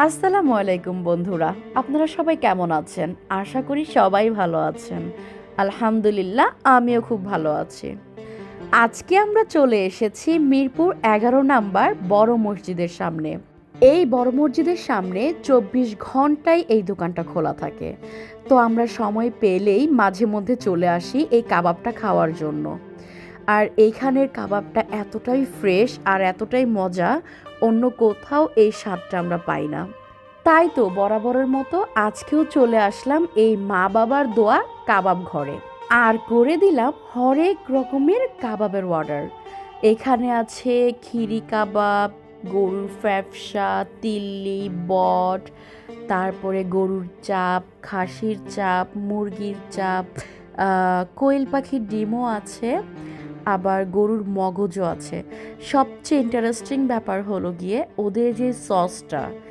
আসসালামু আলাইকুম বন্ধুরা, আপনারা সবাই কেমন আছেন? আশা করি সবাই ভালো আছেন। আলহামদুলিল্লাহ, আমিও খুব ভালো আছি। আজকে আমরা চলে এসেছি মিরপুর ১১ নাম্বার বড় মসজিদের সামনে। এই বড় মসজিদের সামনে ২৪ ঘন্টাই এই দোকানটা খোলা থাকে। তো আমরা সময় পেলেই মাঝে মধ্যে চলে আসি এই কাবাবটা খাওয়ার জন্য। আর এইখানের কাবাবটা এতটাই ফ্রেশ আর এতটাই মজা, অন্য কোথাও এই স্বাদটা আমরা পাই না। তাই তো বরাবরের মতো আজকেও চলে আসলাম এই মা বাবার দোয়া কাবাব ঘরে, আর করে দিলাম হরেক রকমের কাবাবের অর্ডার। এখানে আছে খিরি কাবাব, গরুর ফ্যাপসা, তিল্লি, বট, তারপরে গরুর চাপ, খাসির চাপ, মুরগির চাপ, কোয়েল পাখির ডিমও আছে, আবার গরুর মগজও আছে। সবচেয়ে ইন্টারেস্টিং ব্যাপার হলো গিয়ে ওদের যে সসটা,